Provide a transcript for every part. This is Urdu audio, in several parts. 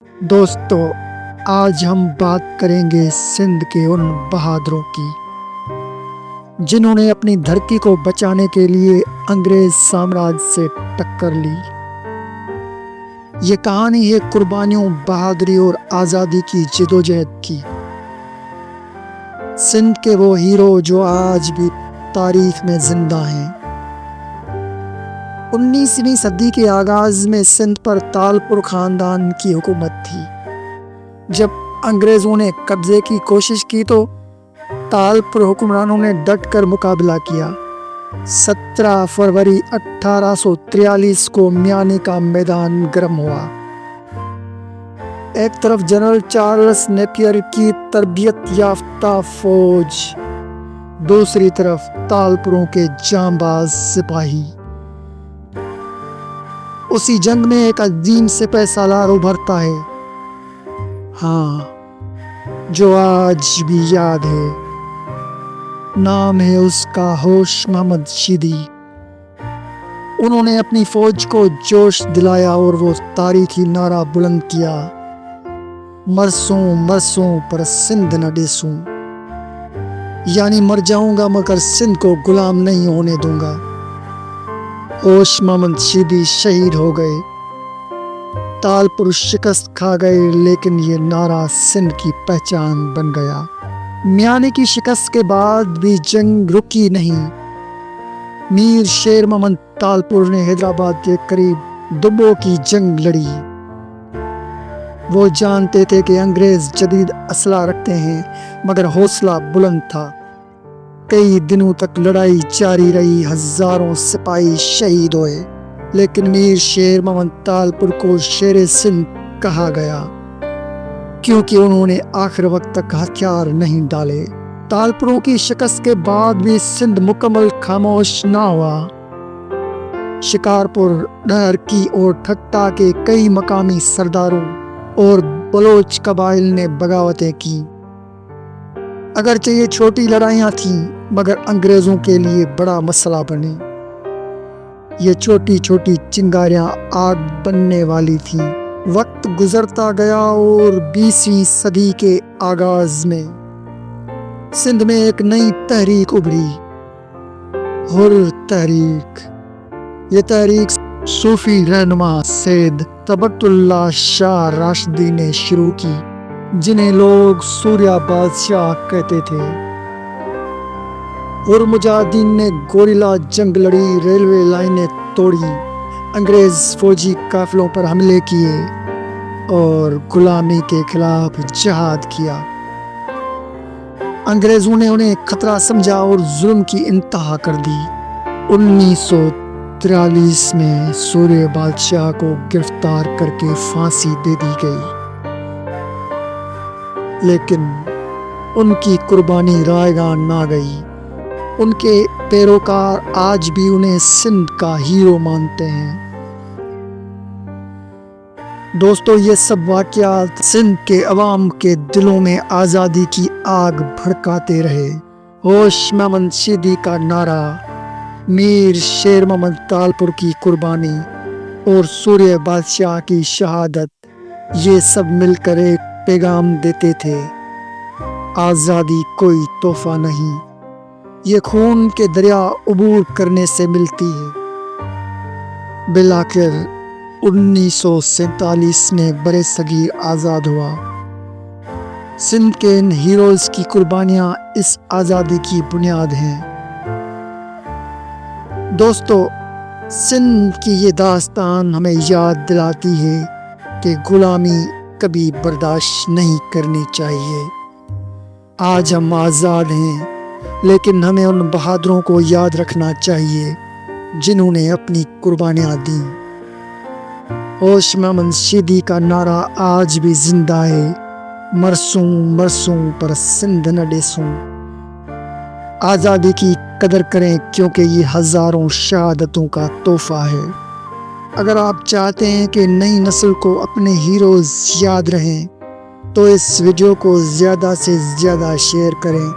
دوستو، آج ہم بات کریں گے سندھ کے ان بہادروں کی جنہوں نے اپنی دھرتی کو بچانے کے لیے انگریز سامراج سے ٹکر لی۔ یہ کہانی ہے قربانیوں، بہادری اور آزادی کی جدوجہد کی۔ سندھ کے وہ ہیرو جو آج بھی تاریخ میں زندہ ہیں۔ 19ویں صدی کے آغاز میں سندھ پر تالپور خاندان کی حکومت تھی۔ جب انگریزوں نے قبضے کی کوشش کی تو تالپور حکمرانوں نے ڈٹ کر مقابلہ کیا۔ 17 فروری 1843 کو میانے کا میدان گرم ہوا۔ ایک طرف جنرل چارلس نیپیر کی تربیت یافتہ فوج، دوسری طرف تالپوروں کے جانباز سپاہی۔ اسی جنگ میں ایک عظیم سپہ سالار ابھرتا ہے، جو آج بھی یاد ہے۔ نام ہے اس کا ہوش محمد شیدی۔ انہوں نے اپنی فوج کو جوش دلایا اور وہ تاریخی نعرہ بلند کیا، مرسوں مرسوں پر سندھ نہ ڈیسوں، یعنی مر جاؤں گا مگر سندھ کو غلام نہیں ہونے دوں گا۔ ہوش محمد شیدی شہید ہو گئے، تالپور شکست کھا گئے، لیکن یہ نعرہ سندھ کی پہچان بن گیا۔ میانے کی شکست کے بعد بھی جنگ رکی نہیں۔ میر شیر محمد تالپور نے حیدرآباد کے قریب دبو کی جنگ لڑی۔ وہ جانتے تھے کہ انگریز جدید اسلحہ رکھتے ہیں، مگر حوصلہ بلند تھا۔ کئی دنوں تک لڑائی جاری رہی، ہزاروں سپاہی شہید ہوئے، لیکن میر شیر محمد تالپور کو شیر سندھ کہا گیا کیونکہ انہوں نے آخر وقت تک ہتھیار نہیں ڈالے۔ تالپوروں کی شکست کے بعد بھی سندھ مکمل خاموش نہ ہوا۔ شکارپور، ڈھرکی اور ٹھٹا کے کئی مقامی سرداروں اور بلوچ قبائل نے بغاوتیں کی۔ اگرچہ یہ چھوٹی لڑائیاں تھیں، مگر انگریزوں کے لیے بڑا مسئلہ بنی۔ یہ چھوٹی چھوٹی چنگاریاں آگ بننے والی تھیں۔ وقت گزرتا گیا اور 20ویں صدی کے آغاز میں سندھ میں ایک نئی تحریک ابھری، حر تحریک۔ یہ تحریک صوفی رہنما سید تبت اللہ شاہ راشدی نے شروع کی، جنہیں لوگ سوریہ بادشاہ کہتے تھے۔ حر مجاہدین نے گوریلا جنگ لڑی، ریلوے لائنیں توڑی، انگریز فوجی قافلوں پر حملے کیے اور غلامی کے خلاف جہاد کیا۔ انگریزوں نے انہیں خطرہ سمجھا اور ظلم کی انتہا کر دی۔ 1943 میں سوریہ بادشاہ کو گرفتار کر کے پھانسی دے دی گئی، لیکن ان کی قربانی رائے گاں نہ گئی۔ ان کے پیروکار آج بھی انہیں سندھ کا ہیرو مانتے ہیں۔ دوستو، یہ سب واقعات سندھ کے عوام کے دلوں میں آزادی کی آگ بھڑکاتے رہے۔ ہوش محمد شیدی کا نعرہ، میر شیر محمد تالپور کی قربانی اور سوریہ بادشاہ کی شہادت، یہ سب مل کر ایک پیغام دیتے تھے: آزادی کوئی تحفہ نہیں، یہ خون کے دریا عبور کرنے سے ملتی ہے۔ بالآخر 1947 میں برصغیر آزاد ہوا۔ سندھ کے ان ہیروز کی قربانیاں اس آزادی کی بنیاد ہیں۔ دوستو، سندھ کی یہ داستان ہمیں یاد دلاتی ہے کہ غلامی کبھی برداشت نہیں کرنی چاہیے۔ آج ہم آزاد ہیں، لیکن ہمیں ان بہادروں کو یاد رکھنا چاہیے جنہوں نے اپنی قربانیاں دیں۔ ہوش محمد شیدی کا نعرہ آج بھی زندہ ہے: مرسوں مرسوں پر سندھ نہ ڈیسوں۔ آزادی کی قدر کریں، کیونکہ یہ ہزاروں شہادتوں کا تحفہ ہے۔ اگر آپ چاہتے ہیں کہ نئی نسل کو اپنے ہیروز یاد رہیں تو اس ویڈیو کو زیادہ سے زیادہ شیئر کریں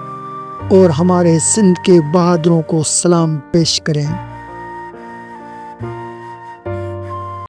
اور ہمارے سندھ کے بہادروں کو سلام پیش کریں۔